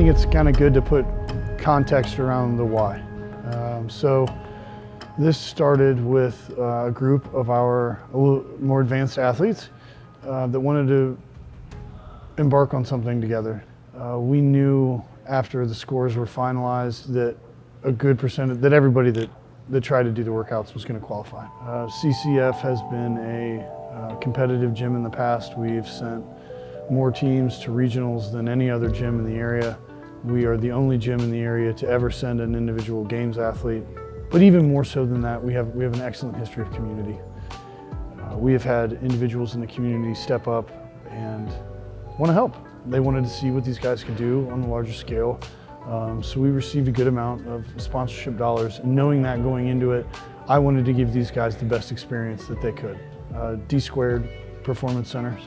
think it's kind of good to put context around the why. So this started with a group of our a little more advanced athletes that wanted to embark on something together. We knew after the scores were finalized that a good percentage, that everybody that tried to do the workouts was going to qualify. CCF has been a competitive gym in the past. We've sent more teams to regionals than any other gym in the area. We are the only gym in the area to ever send an individual games athlete. But even more so than that, we have an excellent history of community. We have had individuals in the community step up and want to help. They wanted to see what these guys could do on a larger scale. So we received a good amount of sponsorship dollars. And knowing that going into it, I wanted to give these guys the best experience that they could. D-Squared Performance Centers.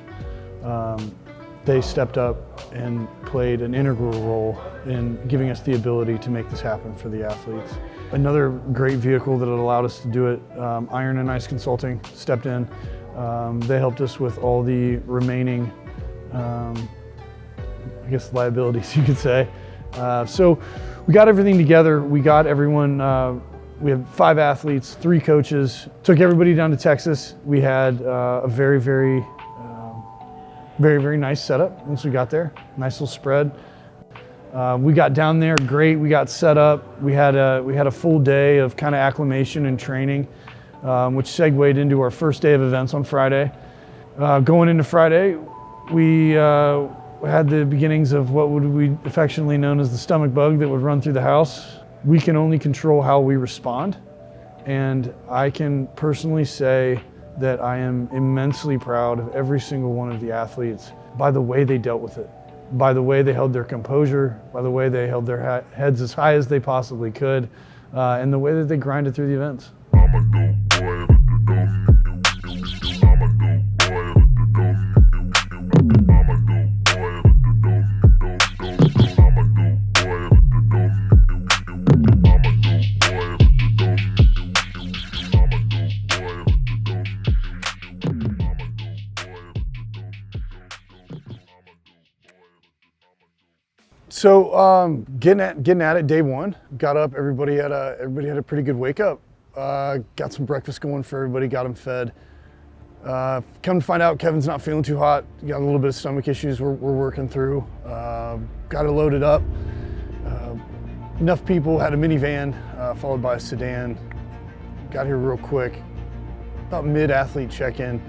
They stepped up and played an integral role in giving us the ability to make this happen for the athletes. Another great vehicle that allowed us to do it, Iron and Ice Consulting stepped in. They helped us with all the remaining, I guess, liabilities, you could say. So we got everything together. We got everyone, we had 5 athletes, 3 coaches, took everybody down to Texas. We had a very, very nice setup once we got there. Nice little spread. We got down there, great. We got set up. We had a full day of kind of acclimation and training, which segued into our first day of events on Friday. Going into Friday, we had the beginnings of what would we affectionately known as the stomach bug that would run through the house. We can only control how we respond, and I can personally say that I am immensely proud of every single one of the athletes by the way they dealt with it, by the way they held their composure, by the way they held their heads as high as they possibly could, and the way that they grinded through the events. So getting at it day one, got up, everybody had a pretty good wake up. Got some breakfast going for everybody, got them fed. Come to find out, Kevin's not feeling too hot. Got a little bit of stomach issues we're working through. Got it loaded up. Enough people, had a minivan, followed by a sedan. Got here real quick, about mid-athlete check-in.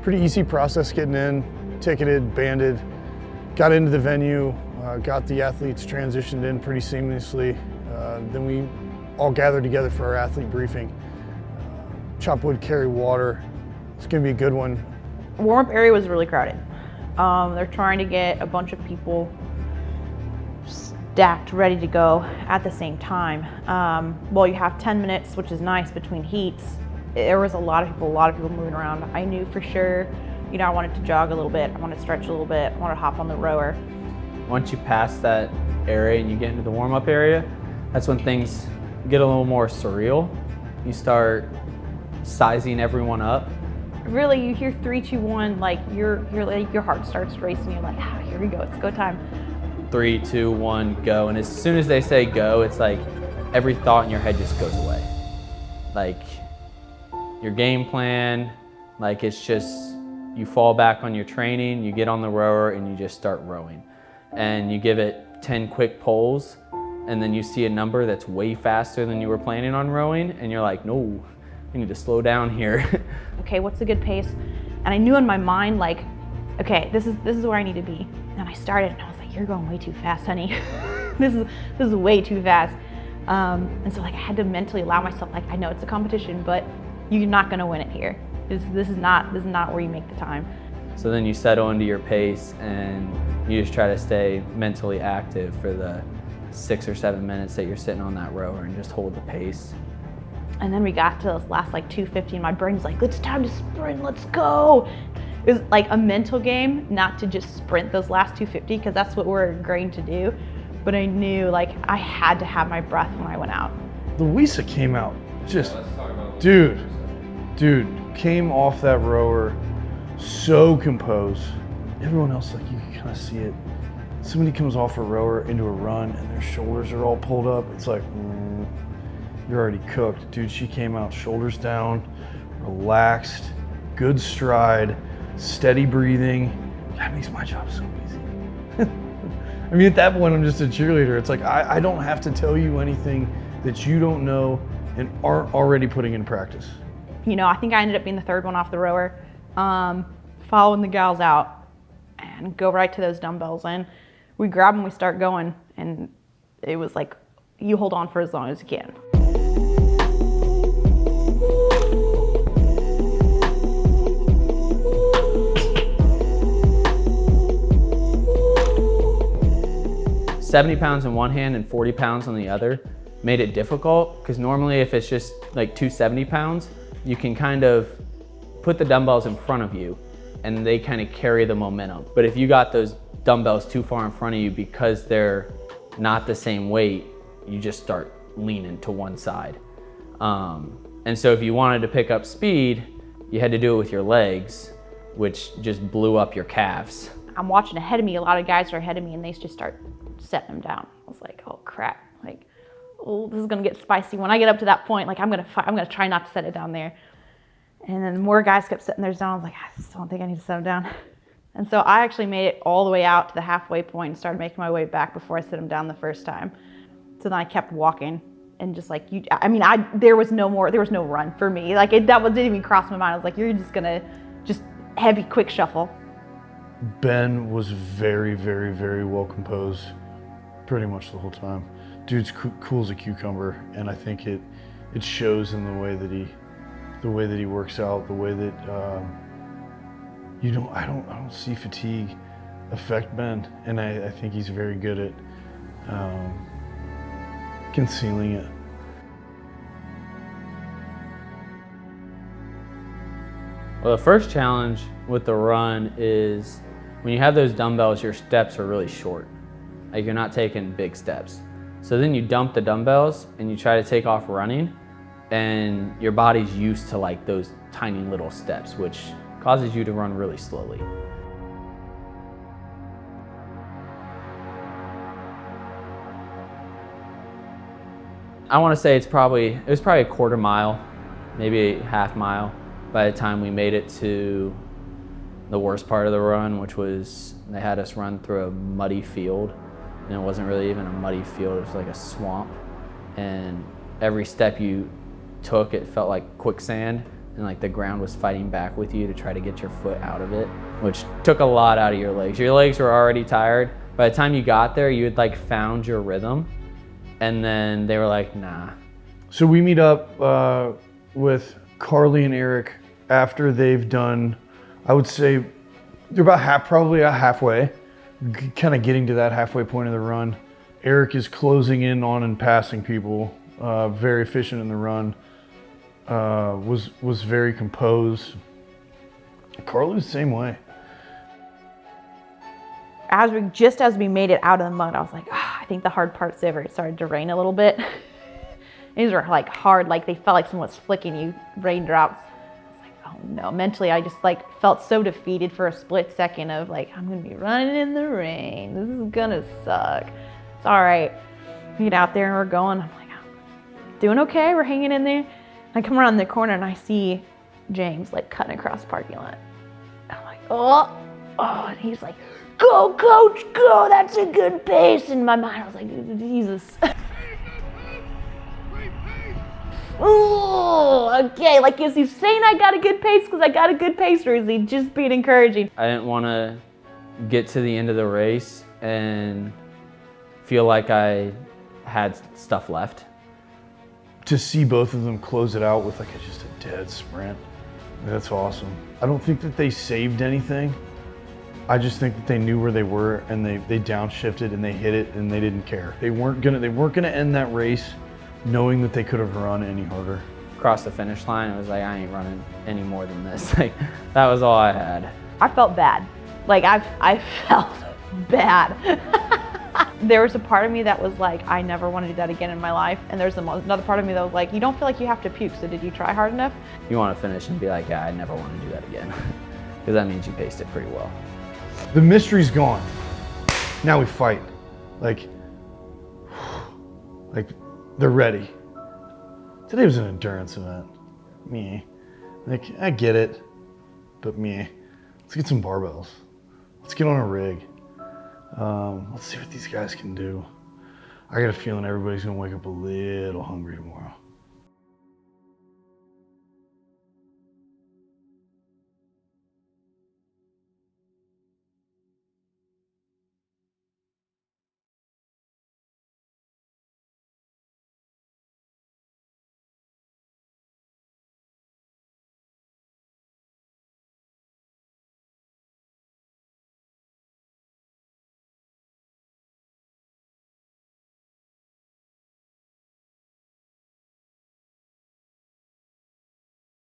Pretty easy process getting in, ticketed, banded, got into the venue, got the athletes transitioned in pretty seamlessly. Then we all gathered together for our athlete briefing. Chop wood, carry water. It's gonna be a good one. The warm-up area was really crowded. They're trying to get a bunch of people stacked, ready to go at the same time. Well, you have 10 minutes, which is nice, between heats. There was a lot of people moving around. I knew for sure, I wanted to jog a little bit, I wanted to stretch a little bit, I wanted to hop on the rower. Once you pass that area and you get into the warm-up area, that's when things get a little more surreal. You start sizing everyone up. Really, you hear 3, 2, 1, like your heart starts racing. You're like, here we go, it's go time. 3, 2, 1, go. And as soon as they say go, it's like every thought in your head just goes away. Like your game plan, like it's just, you fall back on your training, you get on the rower and you just start rowing. And you give it 10 quick pulls, and then you see a number that's way faster than you were planning on rowing, and you're like, no, we need to slow down here. Okay, what's a good pace? And I knew in my mind, like, okay, this is where I need to be. And I started, and I was like, you're going way too fast, honey. this is way too fast. And so, like, I had to mentally allow myself, like, I know it's a competition, but you're not gonna win it here. This is not where you make the time. So then you settle into your pace, and you just try to stay mentally active for the 6 or 7 minutes that you're sitting on that rower and just hold the pace. And then we got to this last like 250 and my brain's like, it's time to sprint, let's go. It was like a mental game, not to just sprint those last 250 because that's what we're ingrained to do. But I knew like I had to have my breath when I went out. Louisa came out just, dude, came off that rower so composed. Everyone else, like, you can kind of see it somebody comes off a rower into a run and their shoulders are all pulled up, it's like, you're already cooked. Dude, she came out shoulders down, relaxed, good stride, steady breathing. That makes my job so easy. I mean, at that point, I'm just a cheerleader. It's like, I don't have to tell you anything that you don't know and aren't already putting in practice. You know, I think I ended up being the third one off the rower, following the gals out and go right to those dumbbells. And we grab them, we start going, and it was like, you hold on for as long as you can. "70 pounds in one hand and 40 pounds on the other made it difficult, because normally if it's just like 270 pounds, you can kind of put the dumbbells in front of you and they kind of carry the momentum. But if you got those dumbbells too far in front of you because they're not the same weight, you just start leaning to one side. And so if you wanted to pick up speed, you had to do it with your legs, which just blew up your calves. I'm watching ahead of me, a lot of guys are ahead of me, and they just start setting them down. I was like, oh crap, like, oh, this is gonna get spicy. When I get up to that point, like I'm gonna try not to set it down there. And then more guys kept setting theirs down. I was like, I just don't think I need to set them down. And so I actually made it all the way out to the halfway point and started making my way back before I set them down the first time. So then I kept walking and just like, there was no run for me. Like didn't even cross my mind. I was like, you're just gonna heavy, quick shuffle. Ben was very, very, very well composed pretty much the whole time. Dude's cool as a cucumber, and I think it shows in the way that he works out, the way that I don't see fatigue affect Ben, and I think he's very good at concealing it. Well, the first challenge with the run is when you have those dumbbells, your steps are really short. Like you're not taking big steps. So then you dump the dumbbells and you try to take off running, and your body's used to like those tiny little steps, which causes you to run really slowly. I want to say it was probably a quarter mile, maybe a half mile by the time we made it to the worst part of the run, which was they had us run through a muddy field. And it wasn't really even a muddy field, it was like a swamp. And every step you took, it felt like quicksand, and like the ground was fighting back with you to try to get your foot out of it, which took a lot out of your legs. Your legs were already tired. By the time you got there, you had like found your rhythm, and then they were like, nah. So we meet up with Carly and Eric after they've done, I would say, they're about probably halfway, kind of getting to that halfway point of the run. Eric is closing in on and passing people, very efficient in the run, was very composed. Carly was the same way. As we made it out of the mud, I was like, I think the hard part's over. It started to rain a little bit. These were like hard, like they felt like someone was flicking you raindrops. I was like, oh no. Mentally, I just like felt so defeated for a split second of like, I'm gonna be running in the rain. This is gonna suck. It's all right. We get out there and we're going. I'm like, doing okay. We're hanging in there. I come around the corner and I see James like cutting across the parking lot. I'm like, oh, and he's like, go, coach, go. That's a good pace. In my mind, I was like, Jesus. Oh, okay. Like, is he saying I got a good pace because I got a good pace, or is he just being encouraging? I didn't want to get to the end of the race and feel like I had stuff left. To see both of them close it out with like just a dead sprint, that's awesome. I don't think that they saved anything. I just think that they knew where they were, and they downshifted and they hit it, and they didn't care. They weren't gonna end that race knowing that they could have run any harder. Across the finish line, it was like, I ain't running any more than this. Like, that was all I had. I felt bad. Like, I felt bad. There was a part of me that was like, I never want to do that again in my life. And there's another part of me that was like, you don't feel like you have to puke, so did you try hard enough? You want to finish and be like, yeah, I never want to do that again. Because that means you paced it pretty well. The mystery's gone. Now we fight. Like they're ready. Today was an endurance event. Me. Like, I get it, but me. Let's get some barbells. Let's get on a rig. Let's see what these guys can do. I got a feeling everybody's gonna wake up a little hungry tomorrow.